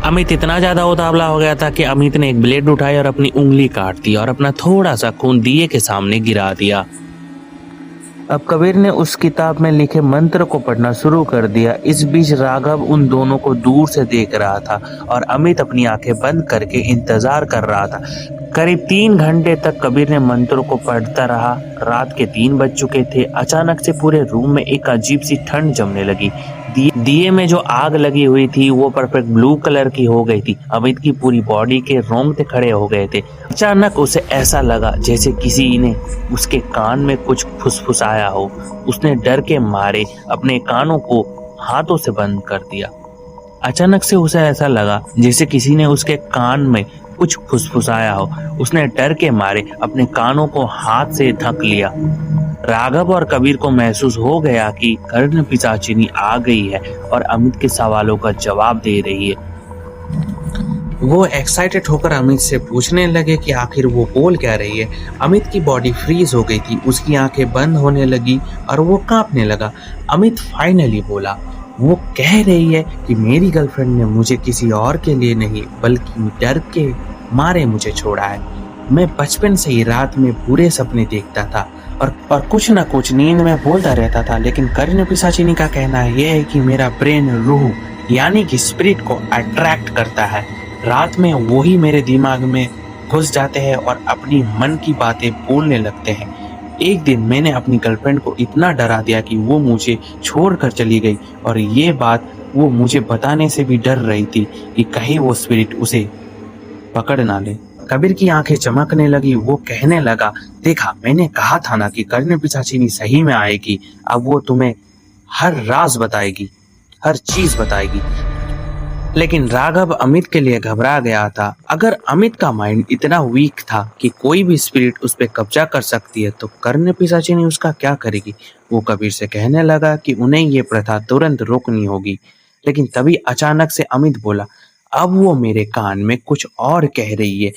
अमित इतना ज्यादा उतावला हो गया था कि अमित ने एक ब्लेड उठाई और अपनी उंगली काट दी और अपना थोड़ा सा खून दिए के सामने गिरा दिया। अब कबीर ने उस किताब में लिखे मंत्र को पढ़ना शुरू कर दिया। इस बीच राघव उन दोनों को दूर से देख रहा था और अमित अपनी आंखें बंद करके इंतजार कर रहा था। करीब 3 घंटे तक कबीर ने मंत्रों को पढ़ता रहा। रात के 3 बज चुके थे। अचानक से पूरे रूम में एक अजीब सी ठंड जमने लगी। दिए में जो आग लगी हुई थी वो परफेक्ट ब्लू कलर की हो गई थी। अमित की पूरी बॉडी के रोंगटे खड़े हो गए थे। अचानक उसे ऐसा लगा जैसे किसी ने उसके कान में कुछ फुसफुसाया हो। उसने डर के मारे अपने कानों को हाथों से बंद कर दिया। अचानक से उसे ऐसा लगा जैसे किसी ने उसके कान में कुछ फुसफुसाया हो। उसने डर के मारे अपने कानों को हाथ से ढक लिया। राघव और कबीर को महसूस हो गया कि कर्ण पिशाचिनी आ गई है और अमित के सवालों का जवाब दे रही है। वो एक्साइटेड होकर अमित से पूछने लगे कि आखिर वो बोल क्या रही है। अमित की बॉडी फ्रीज हो गई थी। उसकी आंखें बंद होने लगी और वो कांपने लगा। अमित फाइनली बोला, वो कह रही है कि मेरी गर्लफ्रेंड ने मुझे किसी और के लिए नहीं बल्कि डर के मारे मुझे छोड़ा है। मैं बचपन से ही रात में बुरे सपने देखता था और कुछ न कुछ नींद में बोलता रहता था, लेकिन कर्ण पिशाचिनी का कहना यह है कि मेरा ब्रेन रूह यानी कि स्पिरिट को अट्रैक्ट करता है। रात में वो ही मेरे दिमाग में घुस जाते हैं और अपनी मन की बातें बोलने लगते हैं। एक दिन मैंने अपनी गर्लफ्रेंड को इतना डरा दिया कि वो मुझे छोड़कर चली गई और ये बात वो मुझे बताने से भी डर रही थी कि कहीं वो स्पिरिट उसे पकड़ ना ले। कबीर की आंखें चमकने लगी। वो कहने लगा, देखा मैंने कहा था ना कि कर्ण पिशाचिनी सही में आएगी। अब वो तुम्हें हर राज बताएगी, हर चीज बताएगी। लेकिन राघव अमित के लिए घबरा गया था। अगर अमित का माइंड इतना वीक था कि कोई भी स्पिरिट उस पर कब्जा कर सकती है तो कर्ण पिशाचिनी उसका क्या करेगी। वो कबीर से कहने लगा कि उन्हें ये प्रथा तुरंत रोकनी होगी। लेकिन तभी अचानक से अमित बोला, अब वो मेरे कान में कुछ और कह रही है।